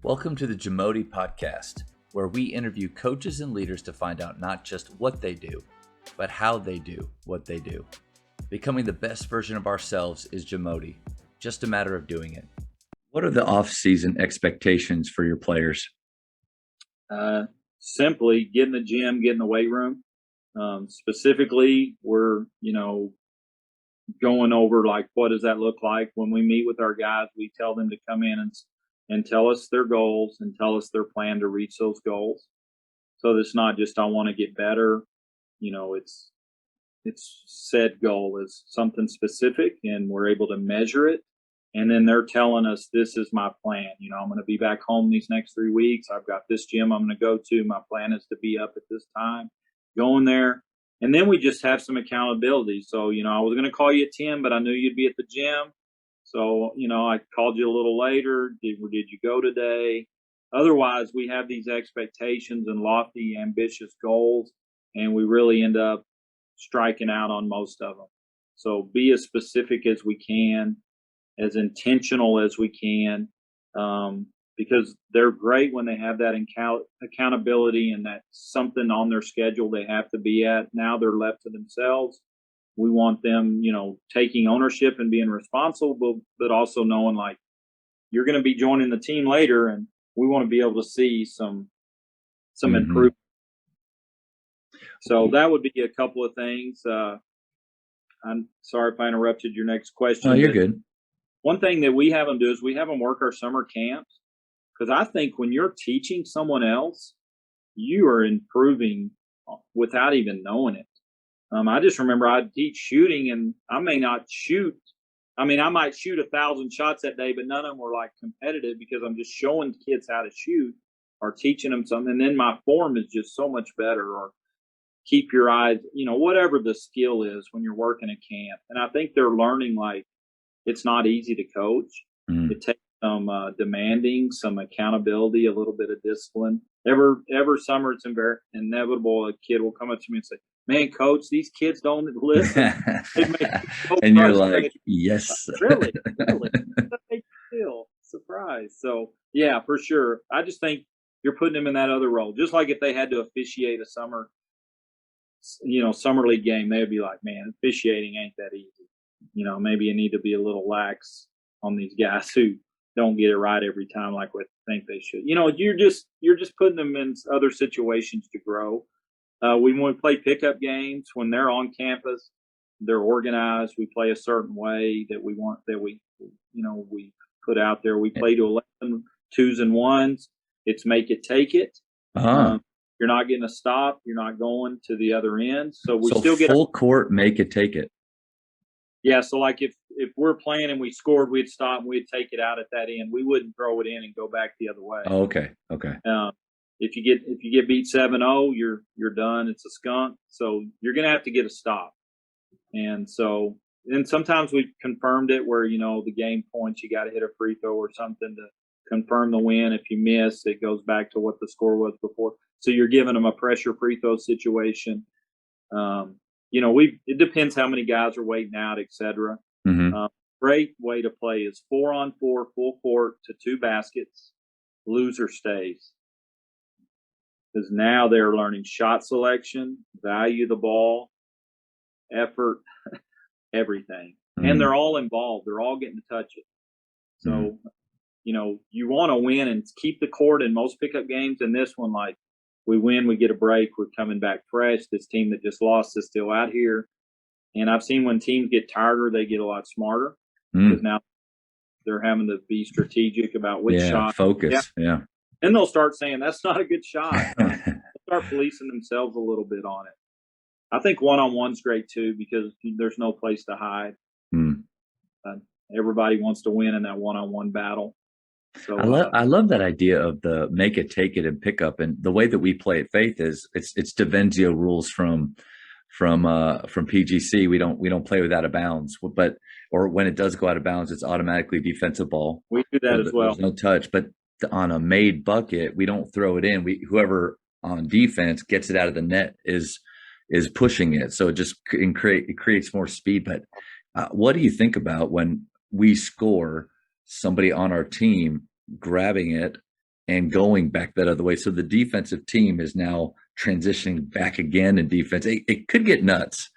Welcome to the JAMODI podcast, where we interview coaches and leaders to find out not just what they do, but how they do what they do. Becoming the best version of ourselves is JAMODI, just a matter of doing it. What are the off-season expectations for your players? Simply get in the gym, get in the weight room. Specifically, we're, going over like, what does that look like? When we meet with our guys, we tell them to come in and tell us their goals and tell us their plan to reach those goals. So it's not just, I want to get better. It's said goal is something specific and we're able to measure it. And then they're telling us, this is my plan. I'm going to be back home these next 3 weeks. I've got this gym I'm going to go to. My plan is to be up at this time, going there. And then we just have some accountability. So, I was going to call you at 10, but I knew you'd be at the gym. So, I called you a little later. Did you go today? Otherwise, we have these expectations and lofty, ambitious goals, and we really end up striking out on most of them. So be as specific as we can, as intentional as we can, because they're great when they have that accountability and that's something on their schedule they have to be at. Now they're left to themselves. We want them, taking ownership and being responsible, but also knowing like you're going to be joining the team later, and we want to be able to see some improvement. So that would be a couple of things. I'm sorry if I interrupted your next question. No, you're good. One thing that we have them do is we have them work our summer camps, because I think when you're teaching someone else, you are improving without even knowing it. I just remember I'd teach shooting, and I may not shoot. I might shoot 1,000 shots that day, but none of them were like competitive because I'm just showing kids how to shoot or teaching them something. And then my form is just so much better. Or keep your eyes, whatever the skill is when you're working a camp. And I think they're learning like it's not easy to coach. It takes some demanding, some accountability, a little bit of discipline. Every summer it's inevitable. A kid will come up to me and say, "Man, coach, these kids don't listen." And you're like, yes. Really? That makes you feel surprised. So yeah, for sure. I just think you're putting them in that other role. Just like if they had to officiate a summer league game, they'd be like, "Man, officiating ain't that easy." Maybe you need to be a little lax on these guys who don't get it right every time like we think they should. You're just putting them in other situations to grow. When we play pickup games, when they're on campus, they're organized. We play a certain way that we want, that we put out there. We play to 11 twos and ones. It's make it, take it. You're not getting a stop. You're not going to the other end. So we still get full court, make it, take it. Yeah. So like if we're playing and we scored, we'd stop and we'd take it out at that end. We wouldn't throw it in and go back the other way. Oh, okay. If you get beat 7-0, you're done. It's a skunk. So you're going to have to get a stop. And sometimes we've confirmed it where, the game points, you got to hit a free throw or something to confirm the win. If you miss, it goes back to what the score was before. So you're giving them a pressure free throw situation. It depends how many guys are waiting out, etc. Great way to play is 4-on-4, full court to 2 baskets. Loser stays. Because now they're learning shot selection, value the ball, effort, everything. And they're all involved. They're all getting to touch it. So, you want to win and keep the court in most pickup games. And this one, like, we win, we get a break, we're coming back fresh. This team that just lost is still out here. And I've seen when teams get tireder, they get a lot smarter. Because now they're having to be strategic about which shot. Focus. Yeah. Then they'll start saying, that's not a good shot. They'll start policing themselves a little bit on it. I think one-on-one's great too, because there's no place to hide. Everybody wants to win in that one-on-one battle. So I love that idea of the make it, take it, and pick up. And the way that we play at Faith is it's Divenzio rules from PGC. We don't play with out of bounds, or when it does go out of bounds, it's automatically defensive ball. We do that as well. There's no touch, but on a made bucket, we don't throw it in. Whoever on defense gets it out of the net is pushing it. So it creates more speed. But what do you think about when we score, somebody on our team grabbing it and going back that other way. So the defensive team is now transitioning back again in defense. It could get nuts,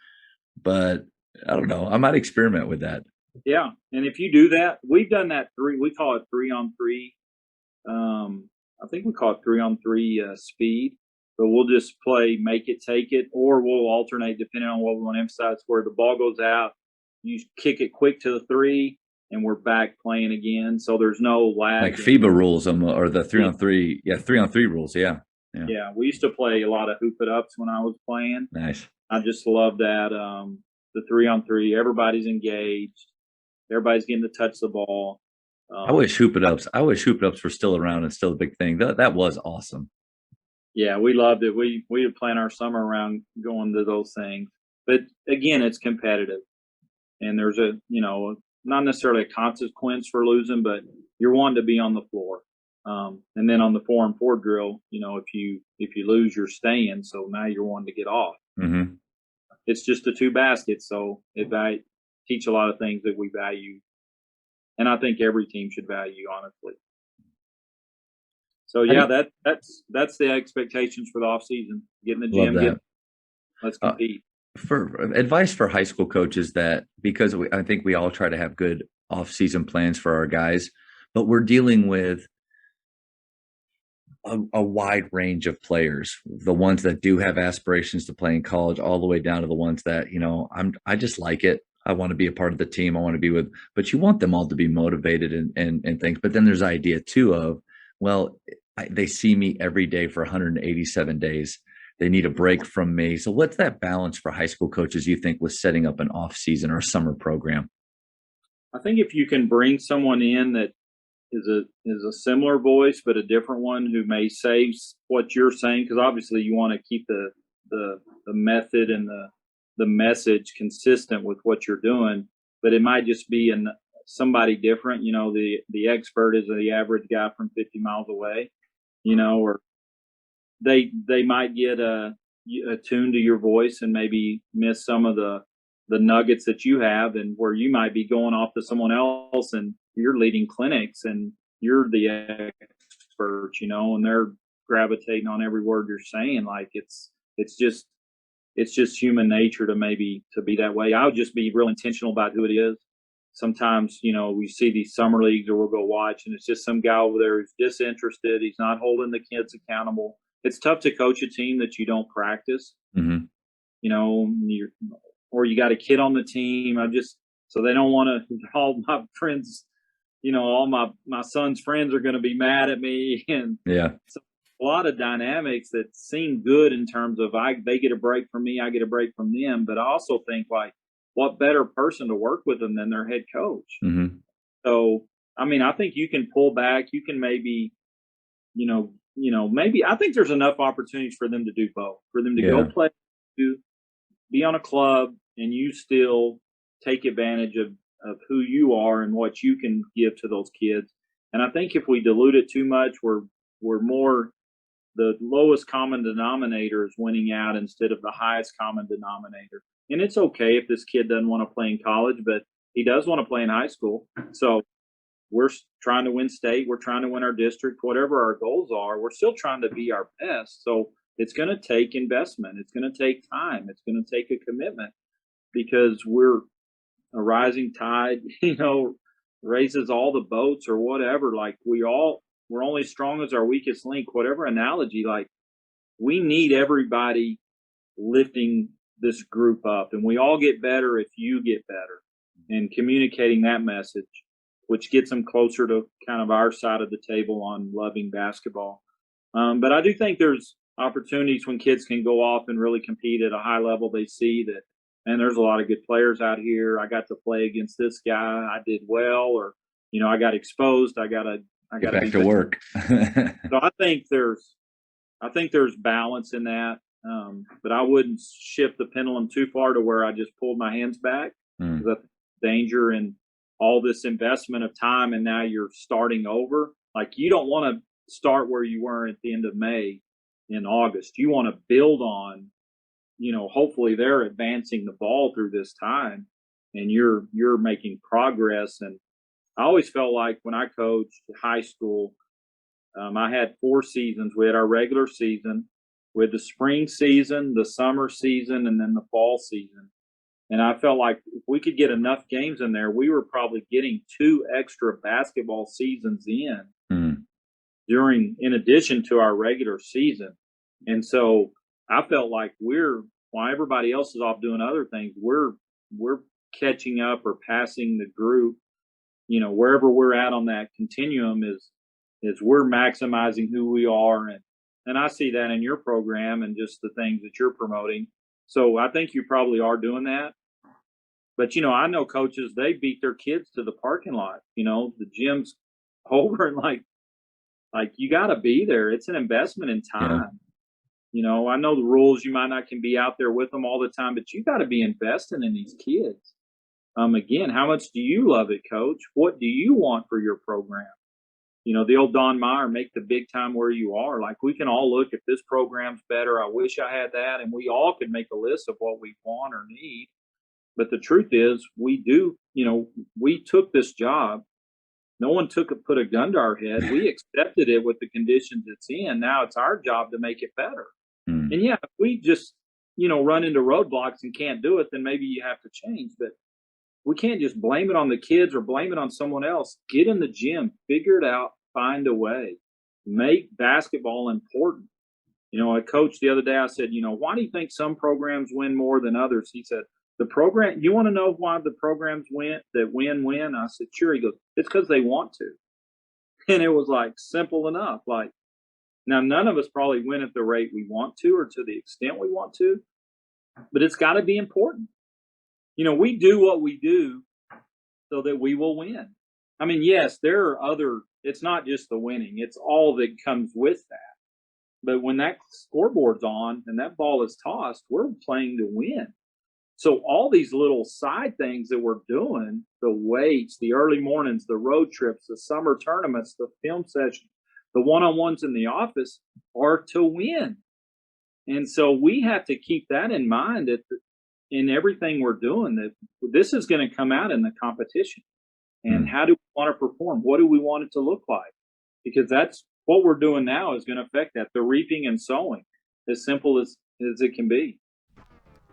but I don't know. I might experiment with that. Yeah, and if you do that, we've done that we call it 3-on-3. I think we call it 3-on-3 speed, but we'll just play make it, take it, or we'll alternate depending on what we want to emphasize. Where the ball goes out, you kick it quick to the 3, and we're back playing again. So there's no lag. Like FIBA rules, or the 3-on-3, 3-on-3 rules. Yeah. We used to play a lot of hoop it ups when I was playing. Nice. I just love that. The 3-on-3, everybody's engaged, everybody's getting to touch the ball. I wish hoop it ups were still around and still a big thing. That was awesome. Yeah, we loved it. We would plan our summer around going to those things. But again, it's competitive, and there's not necessarily a consequence for losing, but you're wanting to be on the floor. And then on the 4-on-4 drill, if you lose, you're staying. So now you're wanting to get off. Mm-hmm. It's just the 2 baskets, so it teach a lot of things that we value, and I think every team should value, honestly. So yeah, that's the expectations for the off season. Get in the gym, let's compete. For advice for high school coaches, because I think we all try to have good off-season plans for our guys, but we're dealing with a wide range of players, the ones that do have aspirations to play in college, all the way down to the ones that, I just like it. I want to be a part of the team. I want to be with, but you want them all to be motivated and things. But then there's the idea too of, well, they see me every day for 187 days. They need a break from me. So what's that balance for high school coaches, you think, with setting up an off season or a summer program? I think if you can bring someone in that is a similar voice, but a different one who may say what you're saying, because obviously you want to keep the method and the message consistent with what you're doing, but it might just be somebody different. The expert is the average guy from 50 miles away, or they might get attuned to your voice and maybe miss some of the nuggets that you have, and where you might be going off to someone else and you're leading clinics and you're the expert, and they're gravitating on every word you're saying. Like it's just human nature to be that way. I would just be real intentional about who it is. Sometimes, we see these summer leagues or we'll go watch and it's just some guy over there who's disinterested. He's not holding the kids accountable. It's tough to coach a team that you don't practice, mm-hmm. Or you got a kid on the team. So they don't want to, all my friends, all my son's friends are going to be mad at me. And yeah, so a lot of dynamics that seem good in terms of they get a break from me, I get a break from them. But I also think, like, what better person to work with them than their head coach? Mm-hmm. So, I think you can pull back. You can maybe, maybe I think there's enough opportunities for them to do both, for them to go play, to be on a club, and you still take advantage of who you are and what you can give to those kids. And I think if we dilute it too much, we're more, the lowest common denominator is winning out instead of the highest common denominator. And it's okay if this kid doesn't want to play in college, but he does want to play in high school. So we're trying to win state. We're trying to win our district, whatever our goals are. We're still trying to be our best. So it's going to take investment. It's going to take time. It's going to take a commitment, because we're a rising tide, raises all the boats or whatever. Like we're only strong as our weakest link, whatever analogy. Like, we need everybody lifting this group up, and we all get better if you get better, and communicating that message, which gets them closer to kind of our side of the table on loving basketball. But I do think there's opportunities when kids can go off and really compete at a high level. They see that, and there's a lot of good players out here. I got to play against this guy. I did well, or, I got exposed. I got to get back to work. So I think there's balance in that. But I wouldn't shift the pendulum too far to where I just pulled my hands back. That's danger in all this investment of time, and now you're starting over. Like, you don't want to start where you were at the end of May in August. You want to build on, hopefully they're advancing the ball through this time, and you're making progress. And I always felt like when I coached high school, I had 4 seasons. We had our regular season, we had the spring season, the summer season, and then the fall season. And I felt like if we could get enough games in there, we were probably getting 2 extra basketball seasons in addition to our regular season. And so I felt like while everybody else is off doing other things, we're catching up or passing the group, wherever we're at on that continuum is we're maximizing who we are. And I see that in your program and just the things that you're promoting. So I think you probably are doing that. But, I know coaches, they beat their kids to the parking lot, the gym's over and like you got to be there. It's an investment in time. Yeah. I know the rules, you might not can be out there with them all the time, but you got to be investing in these kids. Again, how much do you love it, coach? What do you want for your program? The old Don Meyer, make the big time where you are. Like, we can all look, if this program's better, I wish I had that. And we all could make a list of what we want or need. But the truth is, we took this job. No one put a gun to our head. We accepted it with the conditions it's in. Now it's our job to make it better. And yeah, if we just, run into roadblocks and can't do it, then maybe you have to change. But we can't just blame it on the kids or blame it on someone else. Get in the gym, figure it out, find a way. Make basketball important. A coach the other day, I said, why do you think some programs win more than others? He said, you want to know why the programs win? I said, sure. He goes, it's because they want to. And it was like simple enough. Like, now none of us probably win at the rate we want to or to the extent we want to, but it's got to be important. We do what we do so that we will win. I mean, yes, it's not just the winning, it's all that comes with that. But when that scoreboard's on and that ball is tossed, we're playing to win. So all these little side things that we're doing, the weights, the early mornings, the road trips, the summer tournaments, the film session, the one-on-ones in the office, are to win. And so we have to keep that in mind in everything we're doing, that this is going to come out in the competition. And how do we want to perform? What do we want it to look like? Because that's what we're doing now is going to affect that. The reaping and sowing, as simple as it can be.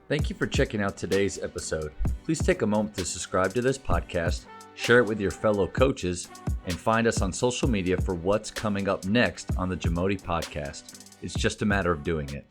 Thank you for checking out today's episode. Please take a moment to subscribe to this podcast, share it with your fellow coaches, and find us on social media for what's coming up next on the JAMODI podcast. It's just a matter of doing it.